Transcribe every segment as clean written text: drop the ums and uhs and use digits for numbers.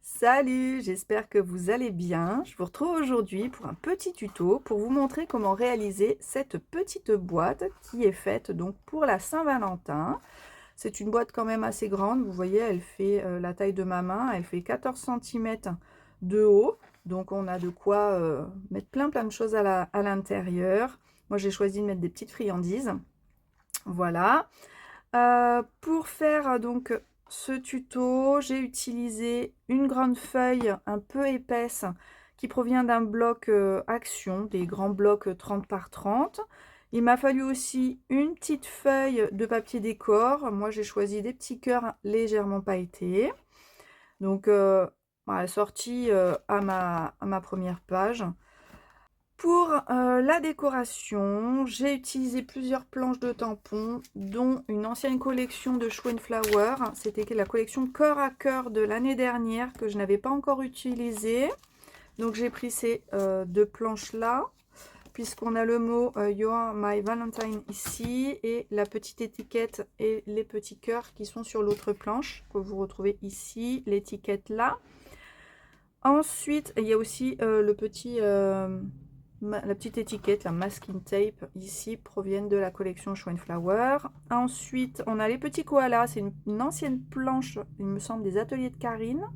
Salut, j'espère que vous allez bien. Je vous retrouve aujourd'hui pour un petit tuto pour vous montrer comment réaliser cette petite boîte qui est faite donc pour la Saint-Valentin. C'est une boîte quand même assez grande, vous voyez, elle fait la taille de ma main, elle fait 14 cm de haut. Donc on a de quoi mettre plein de choses à l'intérieur. Moi j'ai choisi de mettre des petites friandises. Voilà. Pour faire donc ce tuto, j'ai utilisé une grande feuille un peu épaisse qui provient d'un bloc Action, des grands blocs 30 par 30. Il m'a fallu aussi une petite feuille de papier décor. Moi, j'ai choisi des petits cœurs légèrement pailletés. Donc, voilà, sortie à ma première page. Pour la décoration, j'ai utilisé plusieurs planches de tampons, dont une ancienne collection de Flower. C'était la collection Cœur à Cœur de l'année dernière que je n'avais pas encore utilisée. Donc j'ai pris ces deux planches-là, puisqu'on a le mot You are my Valentine ici, et la petite étiquette et les petits cœurs qui sont sur l'autre planche, que vous retrouvez ici, l'étiquette là. Ensuite, il y a aussi le petit... la petite étiquette, la masking tape, ici, proviennent de la collection Flower. Ensuite, on a les petits koalas. C'est une ancienne planche, il me semble, des ateliers de Karine.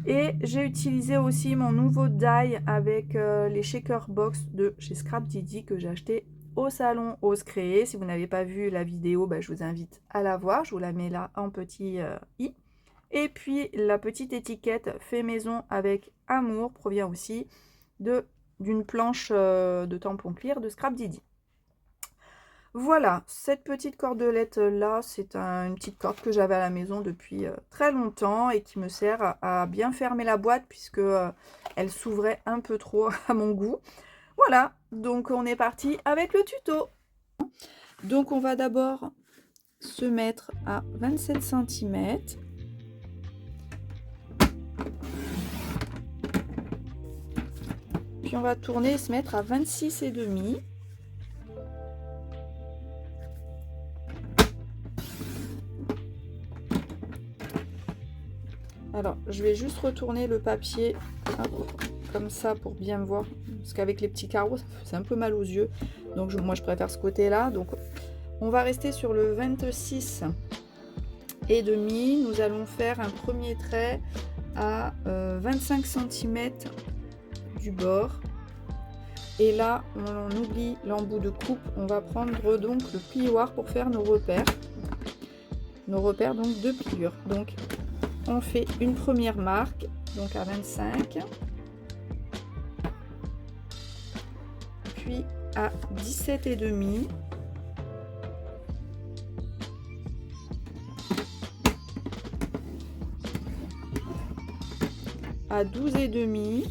Et j'ai utilisé aussi mon nouveau die avec les shaker box de chez Scrap Didi que j'ai acheté au salon Ose Créer. Si vous n'avez pas vu la vidéo, je vous invite à la voir. Je vous la mets là en petit i. Et puis, la petite étiquette fait maison avec amour provient aussi d'une planche de tampon cuir de Scrap Didi. Voilà, cette petite cordelette là, c'est une petite corde que j'avais à la maison depuis très longtemps et qui me sert à bien fermer la boîte puisque elle s'ouvrait un peu trop à mon goût. Voilà, donc on est parti avec le tuto. Donc on va d'abord se mettre à 27 cm. Puis on va tourner et se mettre à 26,5. Alors, je vais juste retourner le papier comme ça pour bien voir. Parce qu'avec les petits carreaux, c'est un peu mal aux yeux. Donc, moi, je préfère ce côté-là. Donc, on va rester sur le 26,5. Nous allons faire un premier trait à 25 cm du bord. Et là, on oublie l'embout de coupe. On va prendre donc le plioir pour faire nos repères. Nos repères donc de pliure. Donc, on fait une première marque, donc à 25, puis à 17,5, à 12,5,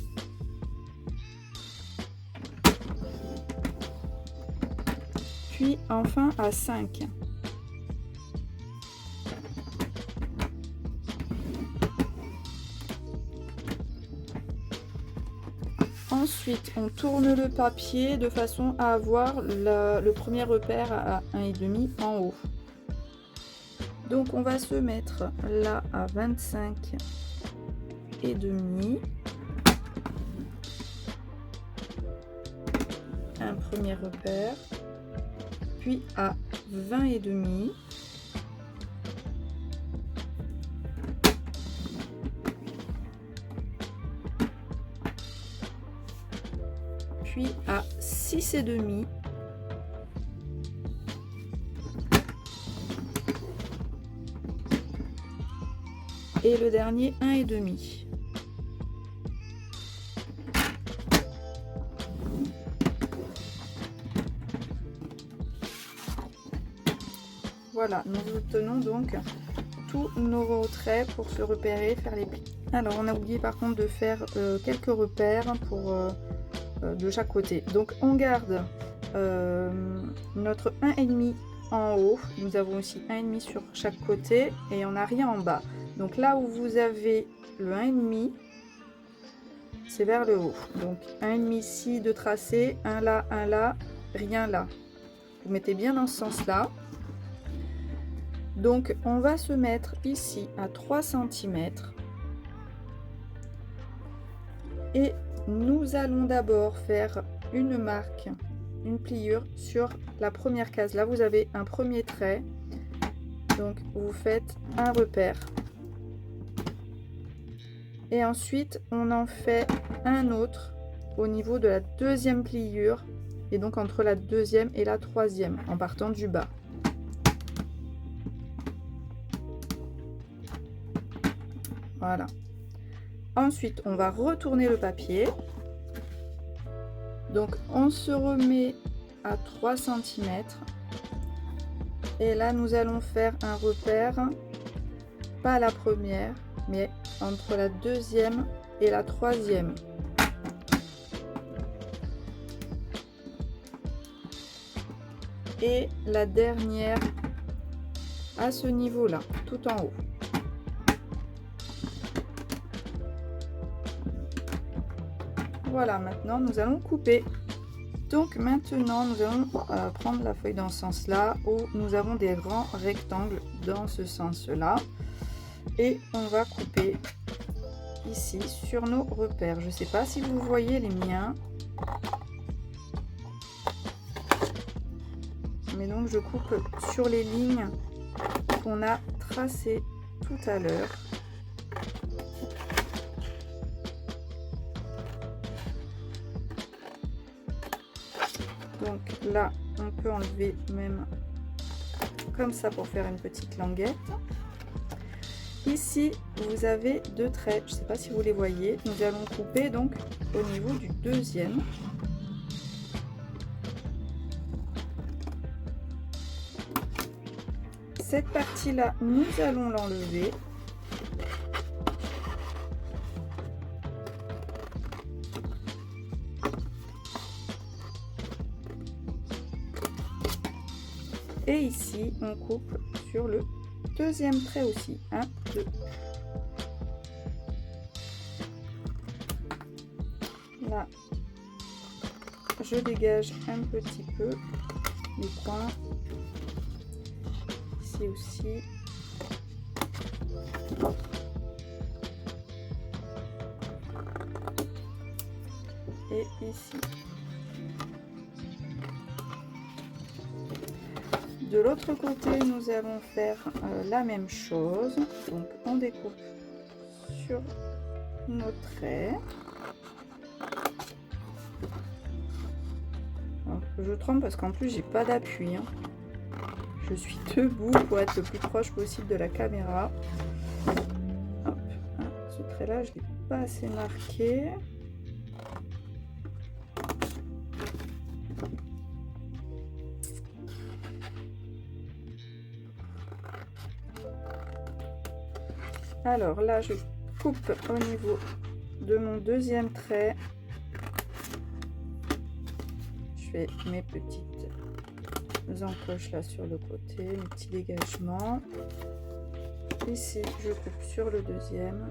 puis enfin à 5. Ensuite, on tourne le papier de façon à avoir le premier repère à 1,5 en haut. Donc, on va se mettre là à 25,5. Un premier repère. Puis à 20,5. Puis à 6,5. Et le dernier 1,5. Voilà, nous obtenons donc tous nos traits pour se repérer, faire les plis. Alors, on a oublié par contre de faire quelques repères pour de chaque côté. Donc, on garde notre 1,5 en haut. Nous avons aussi 1,5 sur chaque côté et on n'a rien en bas. Donc là où vous avez le 1,5, c'est vers le haut. Donc 1,5 ici de tracé, un là, rien là. Vous mettez bien dans ce sens-là. Donc, on va se mettre ici à 3 cm. Et nous allons d'abord faire une marque, une pliure sur la première case. Là, vous avez un premier trait. Donc, vous faites un repère. Et ensuite, on en fait un autre au niveau de la deuxième pliure. Et donc, entre la deuxième et la troisième, en partant du bas. Voilà. Ensuite, on va retourner le papier. Donc, on se remet à 3 cm. Et là, nous allons faire un repère, pas la première, mais entre la deuxième et la troisième. Et la dernière à ce niveau-là, tout en haut. Voilà, maintenant nous allons couper. Donc maintenant nous allons prendre la feuille dans ce sens-là, où nous avons des grands rectangles dans ce sens-là. Et on va couper ici sur nos repères. Je ne sais pas si vous voyez les miens. Mais donc je coupe sur les lignes qu'on a tracées tout à l'heure. Donc là, on peut enlever même comme ça pour faire une petite languette. Ici, vous avez deux traits, je ne sais pas si vous les voyez. Nous allons couper donc au niveau du deuxième. Cette partie-là, nous allons l'enlever. Et ici, on coupe sur le deuxième trait aussi. 1, 2. Là, je dégage un petit peu les coins. Ici aussi. Et ici. De l'autre côté, nous allons faire la même chose. Donc, on découpe sur nos traits. Alors, je tremble parce qu'en plus, j'ai pas d'appui. Hein. Je suis debout pour être le plus proche possible de la caméra. Hop. Ce trait-là, je l'ai pas assez marqué. Alors là, je coupe au niveau de mon deuxième trait. Je fais mes petites encoches là sur le côté, mes petits dégagements. Ici, je coupe sur le deuxième.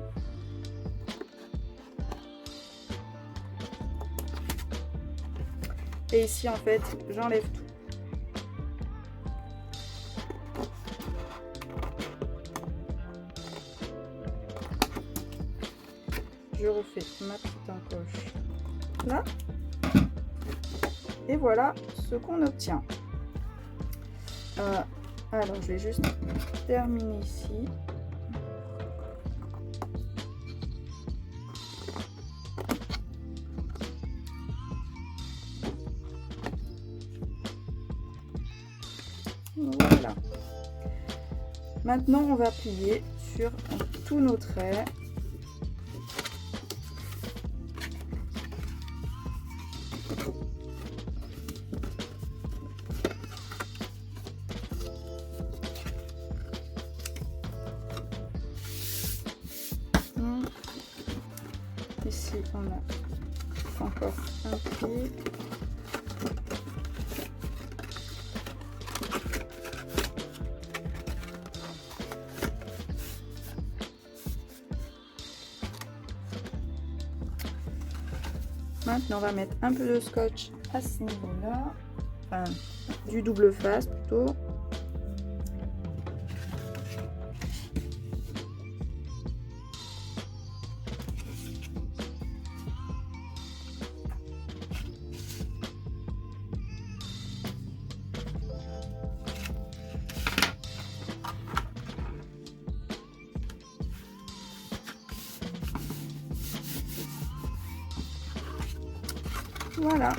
Et ici, en fait, j'enlève tout. Je refais ma petite encoche là. Et voilà ce qu'on obtient. Alors, je vais juste terminer ici. Voilà. Maintenant, on va plier sur tous nos traits. Ici, on a encore un pli. Maintenant, on va mettre un peu de scotch à ce niveau-là. enfin du double face plutôt. Voilà.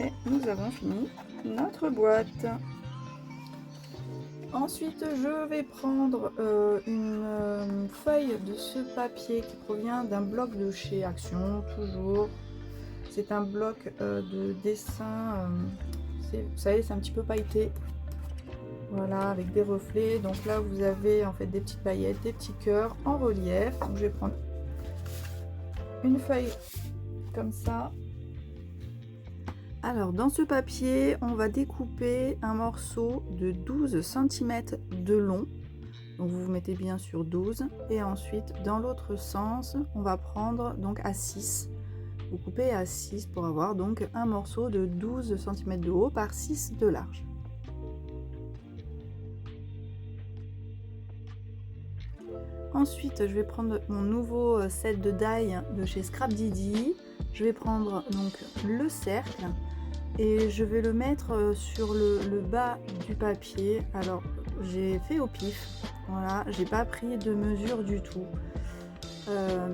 Et nous avons fini notre boîte. Ensuite, je vais prendre une feuille de ce papier qui provient d'un bloc de chez Action, toujours. C'est un bloc de dessin, vous savez, c'est un petit peu pailleté. Voilà, avec des reflets. Donc là, vous avez en fait des petites paillettes, des petits cœurs en relief. Donc je vais prendre une feuille comme ça. Alors dans ce papier, on va découper un morceau de 12 cm de long. Donc vous vous mettez bien sur 12. Et ensuite, dans l'autre sens, on va prendre donc à 6. Vous coupez à 6 pour avoir donc un morceau de 12 cm de haut par 6 de large. Ensuite, je vais prendre mon nouveau set de die de chez Scrap Didi. Je vais prendre donc le cercle et je vais le mettre sur le bas du papier. Alors, j'ai fait au pif. Voilà, j'ai pas pris de mesure du tout.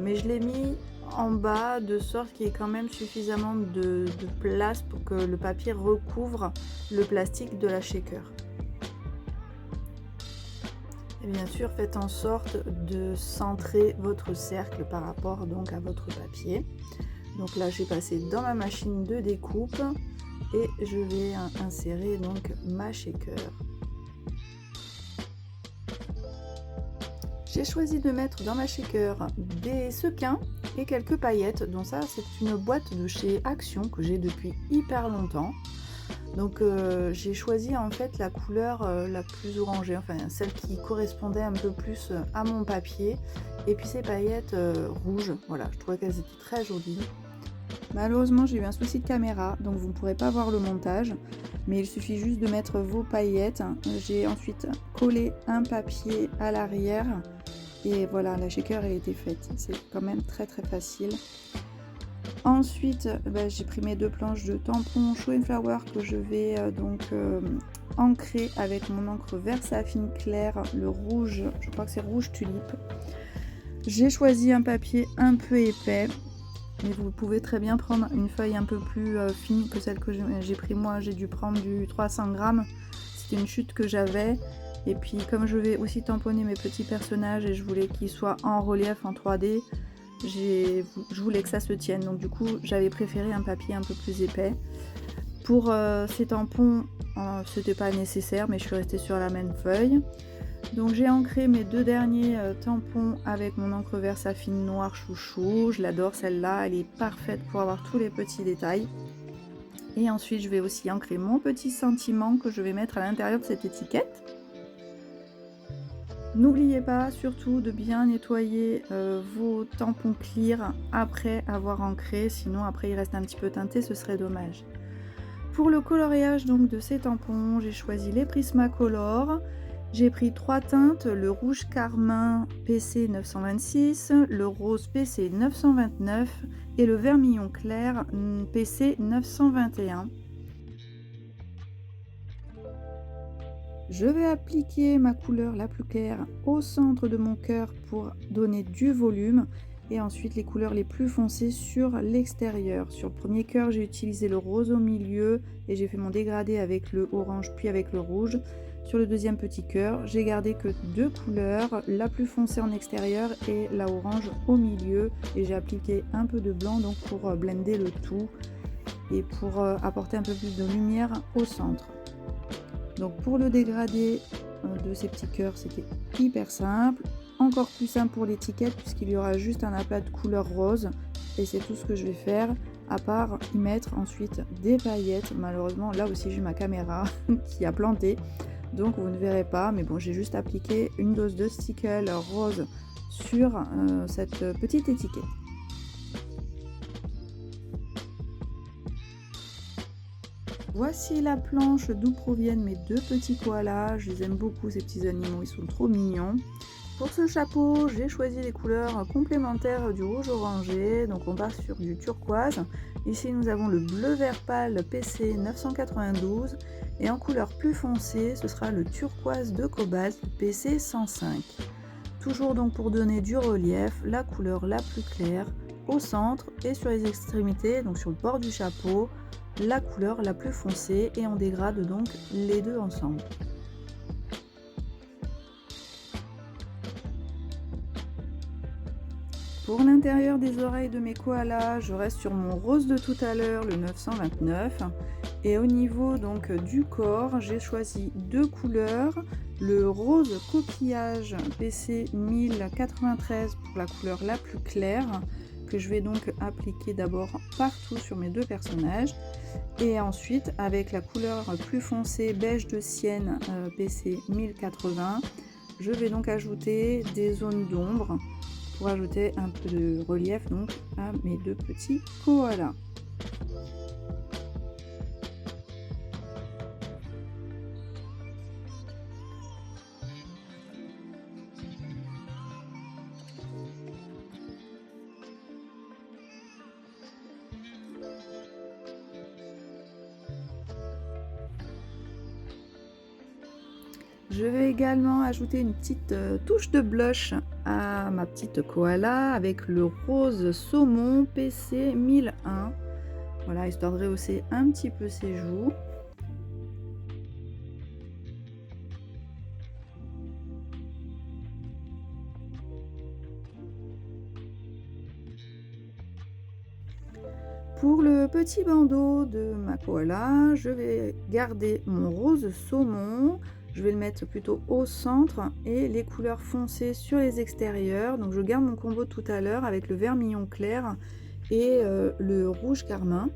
Mais je l'ai mis en bas de sorte qu'il y ait quand même suffisamment de place pour que le papier recouvre le plastique de la shaker. Et bien sûr, faites en sorte de centrer votre cercle par rapport donc à votre papier. Donc là, j'ai passé dans ma machine de découpe et je vais insérer donc ma shaker. J'ai choisi de mettre dans ma shaker des sequins et quelques paillettes. Donc ça, c'est une boîte de chez Action que j'ai depuis hyper longtemps. Donc j'ai choisi en fait la couleur la plus orangée, enfin celle qui correspondait un peu plus à mon papier. Et puis ces paillettes rouges, voilà, je trouvais qu'elles étaient très jolies. Malheureusement, j'ai eu un souci de caméra, donc vous ne pourrez pas voir le montage. Mais il suffit juste de mettre vos paillettes. J'ai ensuite collé un papier à l'arrière. Et voilà, la shaker elle était faite. C'est quand même très très facile. Ensuite, j'ai pris mes deux planches de tampon Show and Flower que je vais ancrer avec mon encre Versafine clair, le rouge, je crois que c'est rouge tulipe. J'ai choisi un papier un peu épais, mais vous pouvez très bien prendre une feuille un peu plus fine que celle que j'ai pris moi. J'ai dû prendre du 300 grammes, c'était une chute que j'avais. Et puis comme je vais aussi tamponner mes petits personnages et je voulais qu'ils soient en relief en 3D, je voulais que ça se tienne, donc du coup j'avais préféré un papier un peu plus épais. Pour ces tampons, c'était pas nécessaire, mais je suis restée sur la même feuille. Donc j'ai ancré mes deux derniers tampons avec mon encre Versafine noir chouchou. Je l'adore celle-là, elle est parfaite pour avoir tous les petits détails. Et ensuite je vais aussi ancrer mon petit sentiment que je vais mettre à l'intérieur de cette étiquette. N'oubliez pas surtout de bien nettoyer vos tampons clear après avoir ancré, sinon après il reste un petit peu teinté, ce serait dommage. Pour le coloriage donc de ces tampons, j'ai choisi les Prismacolor. J'ai pris trois teintes, le rouge carmin PC 926, le rose PC 929 et le vermillon clair PC 921. Je vais appliquer ma couleur la plus claire au centre de mon cœur pour donner du volume et ensuite les couleurs les plus foncées sur l'extérieur. Sur le premier cœur, j'ai utilisé le rose au milieu et j'ai fait mon dégradé avec le orange puis avec le rouge. Sur le deuxième petit cœur, j'ai gardé que deux couleurs, la plus foncée en extérieur et la orange au milieu, et j'ai appliqué un peu de blanc donc pour blender le tout et pour apporter un peu plus de lumière au centre. Donc pour le dégradé de ces petits cœurs, c'était hyper simple. Encore plus simple pour l'étiquette puisqu'il y aura juste un aplat de couleur rose et c'est tout ce que je vais faire, à part y mettre ensuite des paillettes. Malheureusement là aussi j'ai ma caméra qui a planté, donc vous ne verrez pas, mais bon, j'ai juste appliqué une dose de stickle rose sur cette petite étiquette. Voici la planche d'où proviennent mes deux petits koalas. Je les aime beaucoup, ces petits animaux, ils sont trop mignons. Pour ce chapeau, j'ai choisi les couleurs complémentaires du rouge orangé, donc on part sur du turquoise. Ici nous avons le bleu vert pâle PC 992 et en couleur plus foncée, ce sera le turquoise de cobalt PC 105. Toujours donc pour donner du relief, la couleur la plus claire au centre et sur les extrémités, donc sur le bord du chapeau, la couleur la plus foncée et on dégrade donc les deux ensemble. Pour l'intérieur des oreilles de mes koalas, je reste sur mon rose de tout à l'heure, le 929. Et au niveau donc du corps, j'ai choisi deux couleurs. Le rose coquillage PC 1093 pour la couleur la plus claire, que je vais donc appliquer d'abord partout sur mes deux personnages. Et ensuite, avec la couleur plus foncée beige de Sienne PC 1080, je vais donc ajouter des zones d'ombre pour ajouter un peu de relief donc à mes deux petits koalas. Je vais également ajouter une petite touche de blush à ma petite koala avec le rose saumon PC 1001. Voilà, histoire de rehausser un petit peu ses joues. Pour le petit bandeau de ma koala, je vais garder mon rose saumon. Je vais le mettre plutôt au centre et les couleurs foncées sur les extérieurs. Donc je garde mon combo tout à l'heure avec le vermillon clair et le rouge carmin.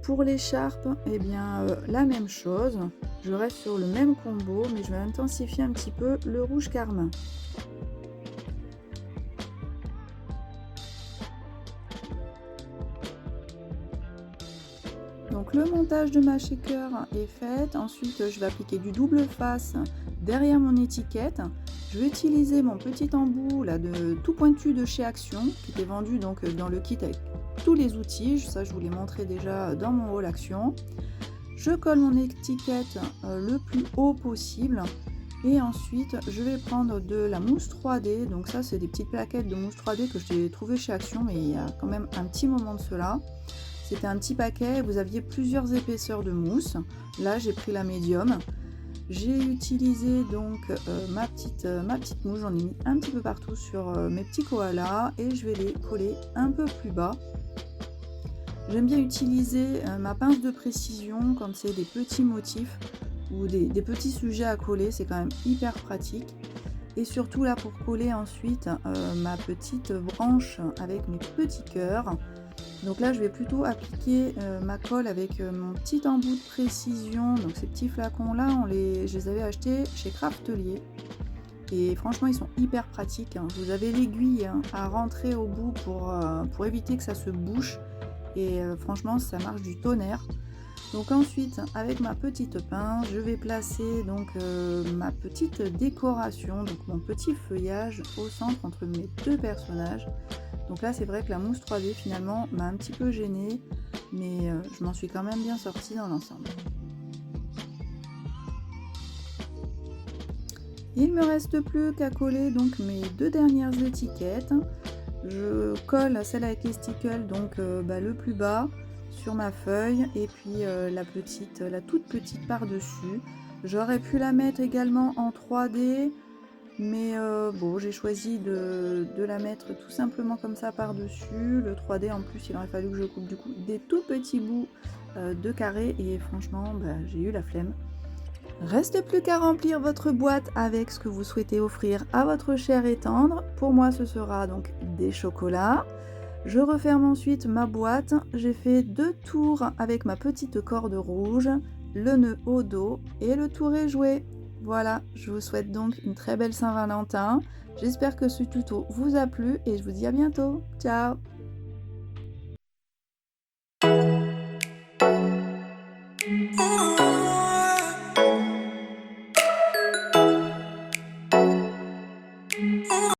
Pour l'écharpe, eh bien la même chose. Je reste sur le même combo, mais je vais intensifier un petit peu le rouge carmin. Donc le montage de ma shaker est fait. Ensuite, je vais appliquer du double face derrière mon étiquette. Je vais utiliser mon petit embout là, de tout pointu de chez Action, qui était vendu donc dans le kit avec tous les outils. Ça, je vous l'ai montré déjà dans mon haul Action. Je colle mon étiquette le plus haut possible. Et ensuite, je vais prendre de la mousse 3D. Donc ça, c'est des petites plaquettes de mousse 3D que j'ai trouvées chez Action, mais il y a quand même un petit moment de cela. C'était un petit paquet, vous aviez plusieurs épaisseurs de mousse. Là, j'ai pris la médium. J'ai utilisé donc ma petite mousse, j'en ai mis un petit peu partout sur mes petits koalas et je vais les coller un peu plus bas. J'aime bien utiliser ma pince de précision quand c'est des petits motifs ou des petits sujets à coller, c'est quand même hyper pratique. Et surtout là pour coller ensuite ma petite branche avec mes petits cœurs. Donc là je vais plutôt appliquer ma colle avec mon petit embout de précision. Donc ces petits flacons là, je les avais achetés chez Craftelier. Et franchement ils sont hyper pratiques, hein. Vous avez l'aiguille à rentrer au bout pour éviter que ça se bouche. Et franchement ça marche du tonnerre. Donc ensuite avec ma petite pince je vais placer donc ma petite décoration, donc mon petit feuillage au centre entre mes deux personnages. Donc là c'est vrai que la mousse 3D finalement m'a un petit peu gênée, mais je m'en suis quand même bien sortie dans l'ensemble. Il me reste plus qu'à coller donc mes deux dernières étiquettes. Je colle celle avec les stickles, donc le plus bas sur ma feuille et puis la toute petite par-dessus. J'aurais pu la mettre également en 3D, mais bon, j'ai choisi de la mettre tout simplement comme ça par-dessus. Le 3D en plus, il aurait fallu que je coupe du coup des tout petits bouts de carré et franchement, j'ai eu la flemme. Reste plus qu'à remplir votre boîte avec ce que vous souhaitez offrir à votre cher et tendre. Pour moi, ce sera donc des chocolats. Je referme ensuite ma boîte. J'ai fait 2 tours avec ma petite corde rouge, le nœud au dos et le tour est joué. Voilà, je vous souhaite donc une très belle Saint-Valentin. J'espère que ce tuto vous a plu et je vous dis à bientôt. Ciao! Oh